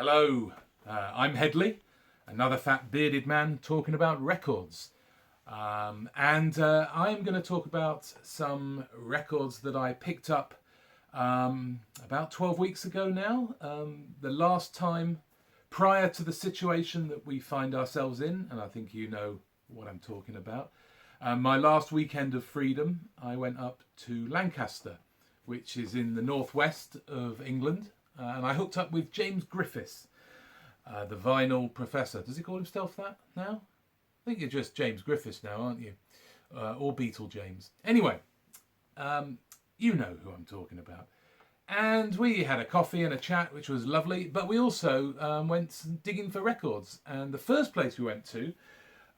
Hello, I'm Headley, another fat bearded man talking about records. I'm going to talk about some records that I picked up about 12 weeks ago now. The last time prior to the situation that we find ourselves in, and I think you know what I'm talking about. My last weekend of freedom, I went up to Lancaster, which is in the northwest of England. And I hooked up with James Griffiths, the vinyl professor. Does he call himself that now? I think you're just James Griffiths now, aren't you? Or Beatle James. Anyway, you know who I'm talking about. And we had a coffee and a chat, which was lovely. But we also went digging for records. And the first place we went to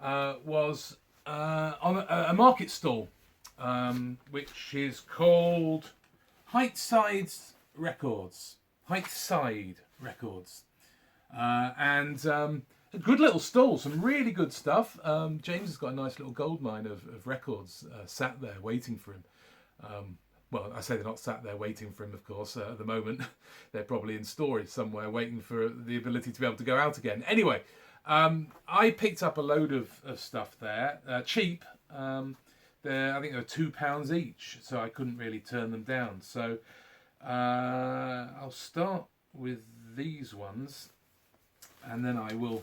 was on a market stall, which is called Whiteside Records. Whiteside Records. A good little stall, some really good stuff. James has got a nice little gold mine of records sat there waiting for him. Well, I say they're not sat there waiting for him, of course, at the moment. They're probably in storage somewhere waiting for the ability to be able to go out again. Anyway, I picked up a load of stuff there, cheap. I think they were £2 each, so I couldn't really turn them down. So I'll start with these ones, and then I will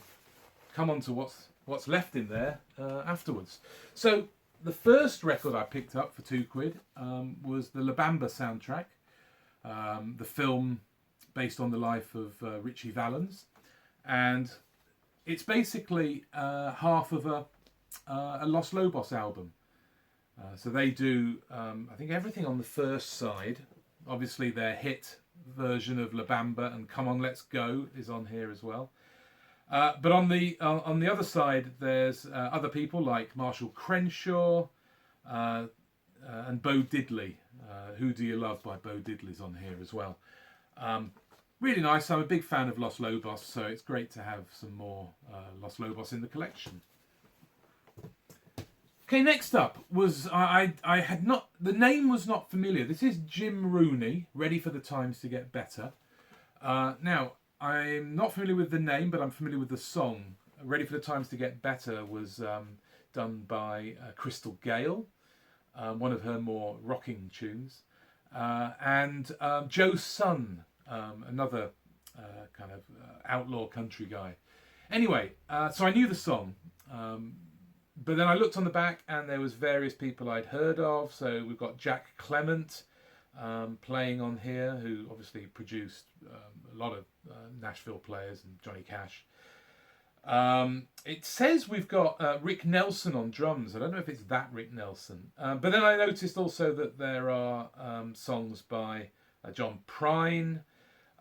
come on to what's left in there afterwards. So the first record I picked up for £2 was the Bamba Soundtrack, the film based on the life of Ritchie Valens, and it's basically half of a Los Lobos album. So they do, I think, everything on the first side. Obviously, their hit version of La Bamba and Come On Let's Go is on here as well. But on the other side, there's other people like Marshall Crenshaw and Bo Diddley. Who Do You Love by Bo Diddley's on here as well. Really nice. I'm a big fan of Los Lobos, so it's great to have some more Los Lobos in the collection. Okay, next up was, I had not, the name was not familiar. This is Jim Rooney, Ready for the Times to Get Better. Now, I'm not familiar with the name, but I'm familiar with the song. Ready for the Times to Get Better was done by Crystal Gale, one of her more rocking tunes. And Joe Sun, another kind of outlaw country guy. Anyway, so I knew the song. But then I looked on the back and there was various people I'd heard of. So we've got Jack Clement playing on here, who obviously produced a lot of Nashville players and Johnny Cash. It says we've got Rick Nelson on drums. I don't know if it's that Rick Nelson. But then I noticed also that there are songs by John Prine,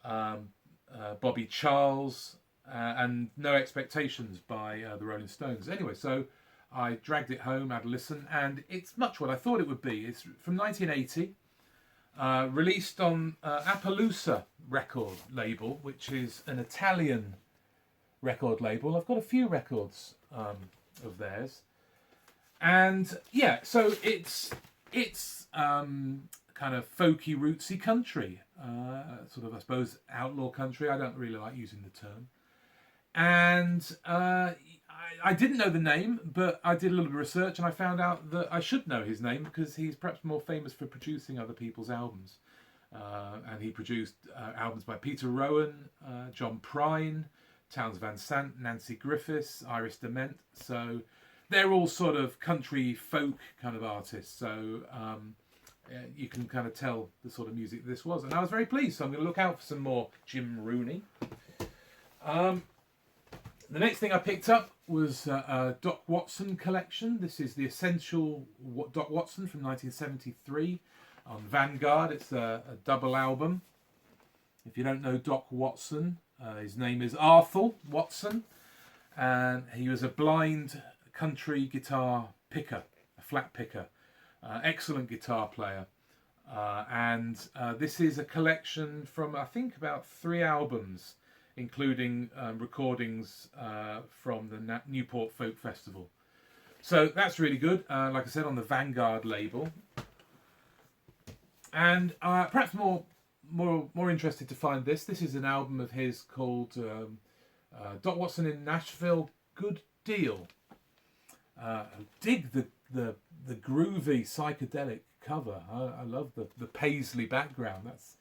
Bobby Charles, and No Expectations by the Rolling Stones. Anyway, so I dragged it home, had a listen, and it's much what I thought it would be. It's from 1980, released on Appaloosa record label, which is an Italian record label. I've got a few records of theirs. And yeah, so it's kind of folky, rootsy country, sort of, I suppose, outlaw country. I don't really like using the term. And I didn't know the name, but I did a little bit of research and I found out that I should know his name because he's perhaps more famous for producing other people's albums. And he produced albums by Peter Rowan, John Prine, Townes Van Sant, Nancy Griffiths, Iris DeMent. So they're all sort of country folk kind of artists. So you can kind of tell the sort of music this was. And I was very pleased. So I'm going to look out for some more Jim Rooney. The next thing I picked up was a Doc Watson collection. This is the Essential Doc Watson from 1973 on Vanguard. It's a double album. If you don't know Doc Watson, his name is Arthur Watson, and he was a blind country guitar picker, a flat picker, excellent guitar player. And this is a collection from, I think, about 3 albums, including recordings from the Newport Folk Festival. So that's really good, like I said, on the Vanguard label. And perhaps more more interested to find this. This is an album of his called Doc Watson in Nashville. Good Deal. Dig the groovy psychedelic cover. I love the paisley background. That's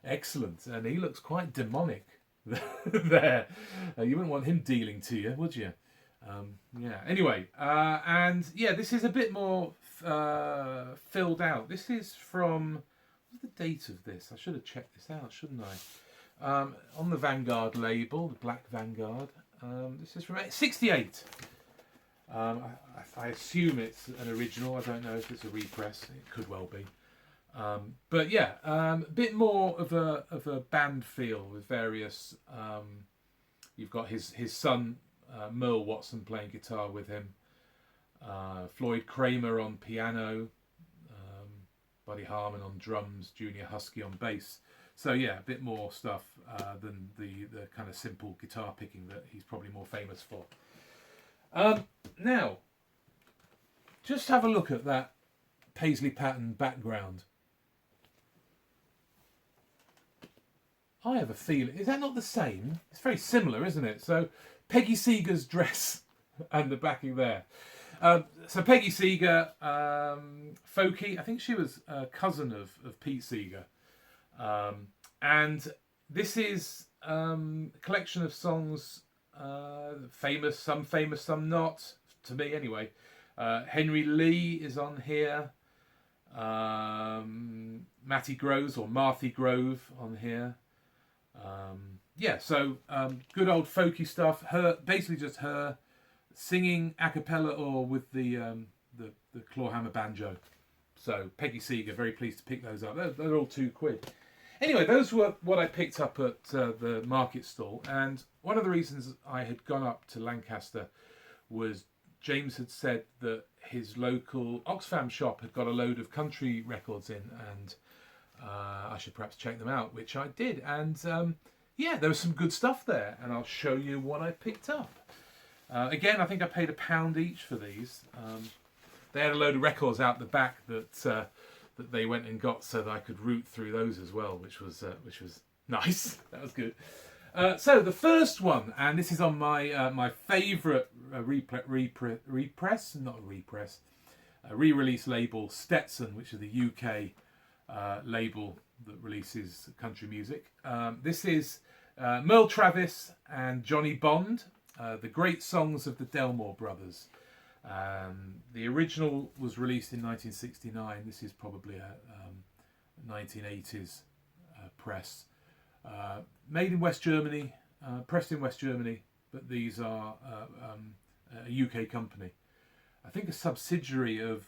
excellent, and he looks quite demonic there. You wouldn't want him dealing to you, would you? Yeah. Anyway, and yeah, this is a bit more filled out. This is from, what's the date of this? I should have checked this out, shouldn't I? On the Vanguard label, the Black Vanguard. This is from '68. I assume it's an original. I don't know if it's a repress. It could well be. But yeah, a bit more of a band feel with various. You've got his son Merle Watson playing guitar with him, Floyd Kramer on piano, Buddy Harmon on drums, Junior Husky on bass. So yeah, a bit more stuff than the kind of simple guitar picking that he's probably more famous for. Now, just have a look at that paisley pattern background. I have a feeling, is that not the same? It's very similar, isn't it? So Peggy Seeger's dress and the backing there. So Peggy Seeger, folky, I think she was a cousin of Pete Seeger. And this is a collection of songs, famous, some not, to me anyway. Henry Lee is on here. Matty Groves or Marthy Grove on here. Yeah, so good old folky stuff. Her, basically just her singing a cappella or with the clawhammer banjo. So Peggy Seeger, very pleased to pick those up. They're all £2. Anyway, those were what I picked up at the market stall, and one of the reasons I had gone up to Lancaster was James had said that his local Oxfam shop had got a load of country records in, and I should perhaps check them out, which I did. And yeah, there was some good stuff there, and I'll show you what I picked up. Again, I think I paid £1 each for these. They had a load of records out the back that they went and got, so that I could root through those as well, which was nice. That was good. So the first one, and this is on my favourite re-release label, Stetson, which is the UK label that releases country music. This is Merle Travis and Johnny Bond, the great songs of the Delmore Brothers. The original was released in 1969. This is probably a 1980s press. Made in West Germany, pressed in West Germany, but these are a UK company. I think a subsidiary of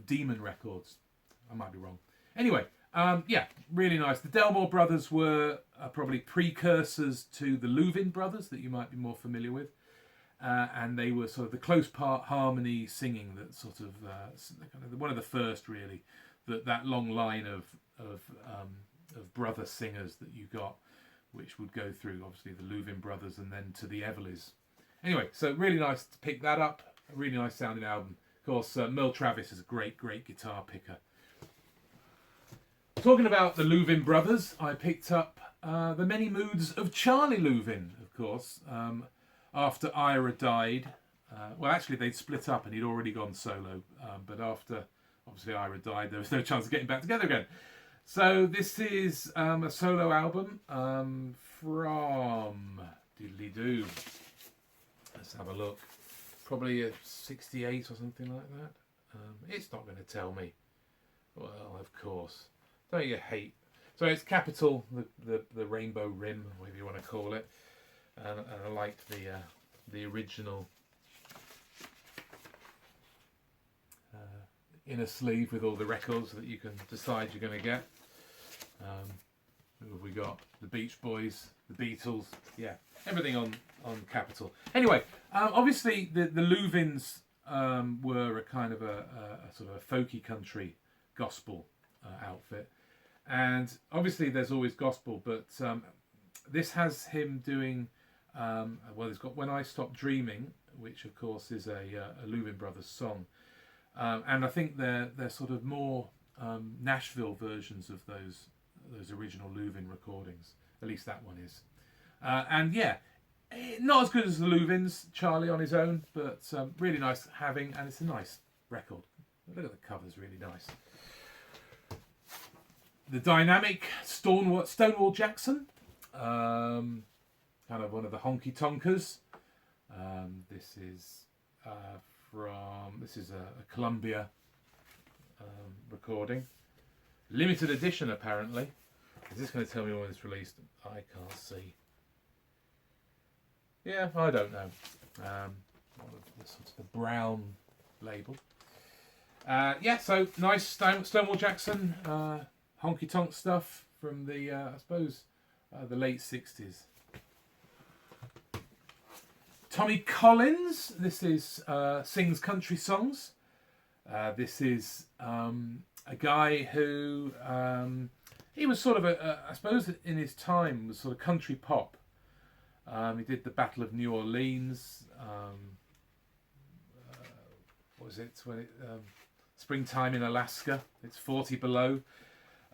Demon Records. I might be wrong. Anyway, yeah, really nice. The Delmore Brothers were probably precursors to the Louvin brothers that you might be more familiar with. And they were sort of the close part harmony singing that sort of kind of one of the first really that long line of brother singers that you got, which would go through obviously the Louvin brothers and then to the Everleys. Anyway, so really nice to pick that up. A really nice sounding album. Of course, Merle Travis is a great guitar picker. Talking about the Louvin brothers, I picked up The Many Moods of Charlie Louvin, of course. After Ira died, well, actually they'd split up and he'd already gone solo. But after, obviously, Ira died, there was no chance of getting back together again. So this is a solo album from Diddly Doo. Let's have a look. Probably a 68 or something like that. It's not going to tell me. Well, of course. Don't you hate? So it's Capital, the Rainbow Rim, whatever you want to call it. And I liked the original inner sleeve with all the records that you can decide you're going to get. Who have we got? The Beach Boys, the Beatles, yeah, everything on Capitol. Anyway, obviously the Louvins were a kind of a sort of a folky country gospel outfit, and obviously there's always gospel, but this has him doing. Well, it's got When I Stop Dreaming, which of course is a Louvin Brothers song, and I think they're sort of more Nashville versions of those original Louvin recordings. At least that one is. And yeah, not as good as the Louvin's, Charlie on his own, but really nice having, and it's a nice record. Look at the cover's really nice. The dynamic Stonewall Jackson, kind of one of the honky tonkers. This is a Columbia recording, limited edition apparently. Is this going to tell me when it's released? I can't see. Yeah, I don't know. The brown label. Yeah, so nice Stonewall Jackson honky tonk stuff from the I suppose the late 60s. Tommy Collins. This is sings country songs. This is a guy who he was sort of I suppose in his time was sort of country pop. He did the Battle of New Orleans. What was it? Springtime in Alaska. It's 40 below.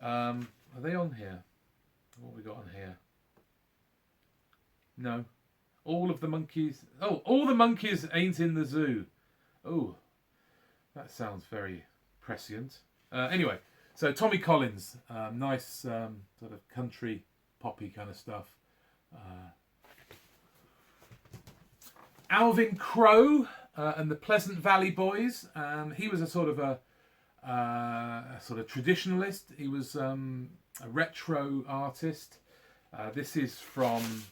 Are they on here? What have we got on here? No. All of the monkeys. Oh, all the monkeys ain't in the zoo. Oh, that sounds very prescient. Anyway, so Tommy Collins, nice sort of country poppy kind of stuff. Alvin Crow and the Pleasant Valley Boys. He was a sort of traditionalist. He was a retro artist. This is from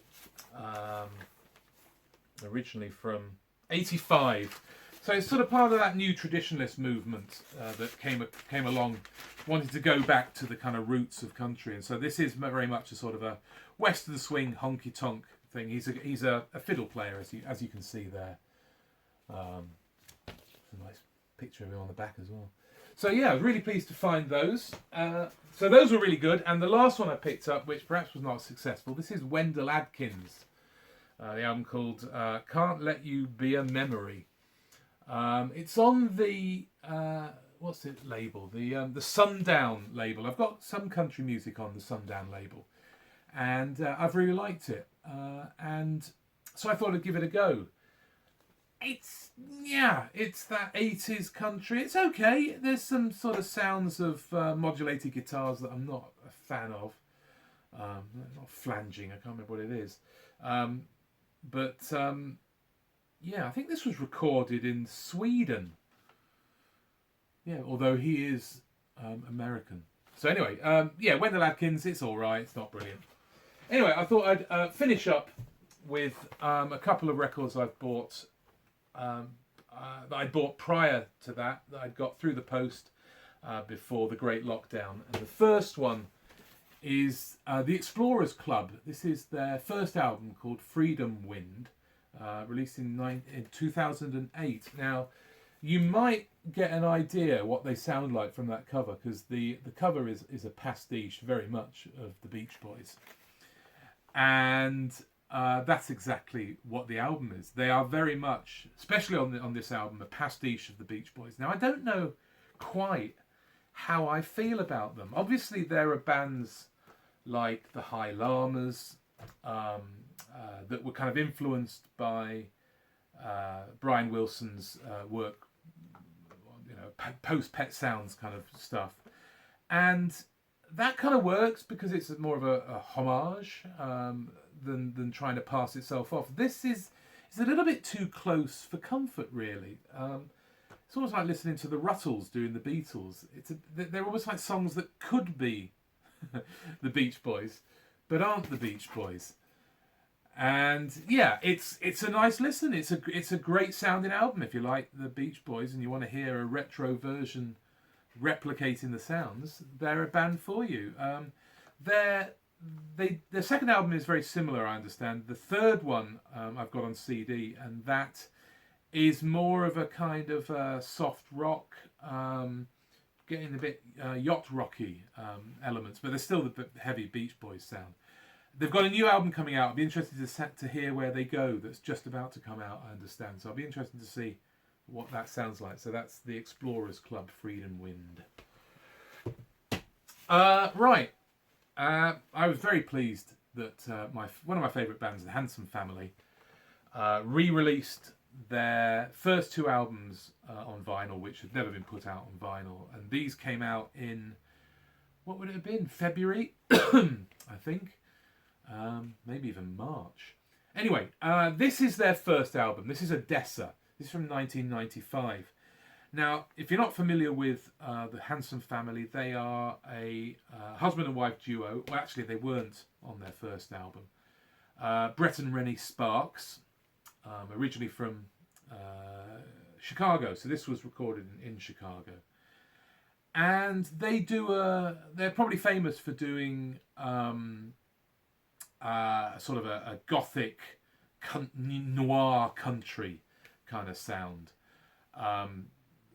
originally from '85. So it's sort of part of that new traditionalist movement that came along, wanted to go back to the kind of roots of country. And so this is very much a sort of a western swing honky tonk thing. He's a fiddle player, as you can see there. A nice picture of him on the back as well. So yeah, I was really pleased to find those. So those were really good. And the last one I picked up, which perhaps was not successful, this is Wendel Adkins. The album called Can't Let You Be a Memory. It's on the what's it label? The Sundown label. I've got some country music on the Sundown label, and I've really liked it. And so I thought I'd give it a go. It's that 80s country. It's okay. There's some sort of sounds of modulated guitars that I'm not a fan of. Not flanging. I can't remember what it is. But I, think this was recorded in Sweden. Yeah, although he is American. So anyway, Wendel Adkins, it's all right. It's not brilliant. Anyway, I thought I'd finish up with a couple of records I've bought that I bought prior to that I'd got through the post before the Great Lockdown. And the first one is the Explorers Club. This is their first album called Freedom Wind, released in 2008. Now, you might get an idea what they sound like from that cover, because the cover is a pastiche very much of the Beach Boys. And that's exactly what the album is. They are very much, especially on this album, a pastiche of the Beach Boys. Now, I don't know quite how I feel about them. Obviously, there are bands like the High Llamas that were kind of influenced by Brian Wilson's work, post-Pet Sounds kind of stuff. And that kind of works because it's more of a homage than trying to pass itself off. This is a little bit too close for comfort, really. It's almost like listening to the Ruttles doing the Beatles. They're almost like songs that could be the Beach Boys, but aren't the Beach Boys. And yeah, it's a nice listen. It's a great sounding album if you like the Beach Boys and you want to hear a retro version replicating the sounds. They're a band for you. Their second album is very similar, I understand. The third one I've got on CD, and that is more of a kind of soft rock, getting a bit yacht rocky elements, but there's still the heavy Beach Boys sound. They've got a new album coming out. I'll be interested to hear where they go. That's just about to come out, I understand. So I'll be interested to see what that sounds like. So that's the Explorers Club, Freedom Wind. Right. I was very pleased that one of my favourite bands, the Hanson Family, re-released their first two albums on vinyl, which had never been put out on vinyl, and these came out in, what would it have been, February, I think, maybe even March. Anyway, this is their first album. This is Odessa. This is from 1995. Now, if you're not familiar with the Hanson Family, they are a husband and wife duo. Well, actually, they weren't on their first album. Brett and Rennie Sparks, originally from Chicago. So this was recorded in Chicago. And they they're probably famous for doing sort of a gothic noir country kind of sound.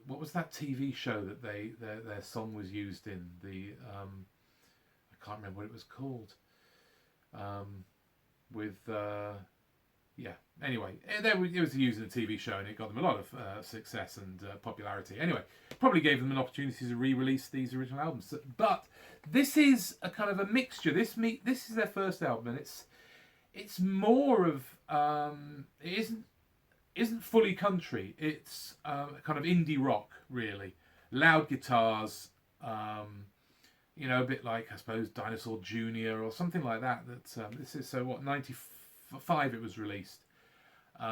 What was that TV show that their song was used in? I can't remember what it was called. Anyway, it was used in a TV show, and it got them a lot of success and popularity. Anyway, probably gave them an opportunity to re-release these original albums. But this is a kind of a mixture. This is their first album, and it's more of it isn't fully country. It's kind of indie rock, really. Loud guitars, a bit like, I suppose, Dinosaur Jr. or something like that. This is, 95 it was released.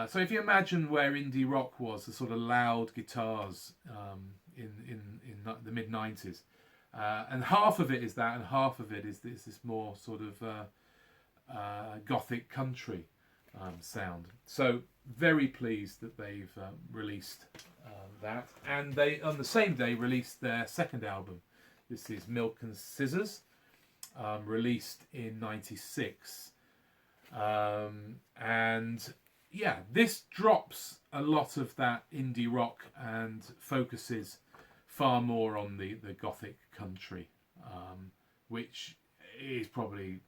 So if you imagine where indie rock was, the sort of loud guitars in the mid-90s. And half of it is that, and half of it is this more sort of gothic country sound. So very pleased that they've released that, and they on the same day released their second album. This is Milk and Scissors, released in '96, and yeah, this drops a lot of that indie rock and focuses far more on the gothic country, which is probably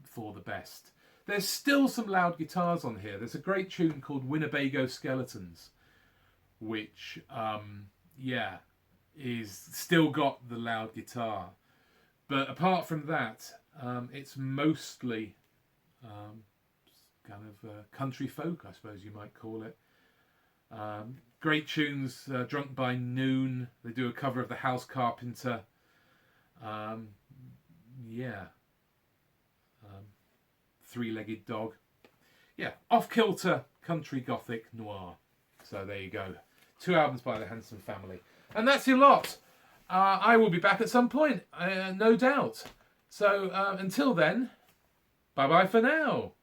for the best. There's still some loud guitars on here. There's a great tune called Winnebago Skeletons, which, is still got the loud guitar. But apart from that, it's mostly kind of country folk, I suppose you might call it. Great tunes, Drunk by Noon. They do a cover of The House Carpenter. Three-Legged Dog. Yeah, off-kilter country gothic noir. So there you go. 2 albums by the Hanson Family. And that's your lot. I will be back at some point, no doubt. So until then, bye-bye for now.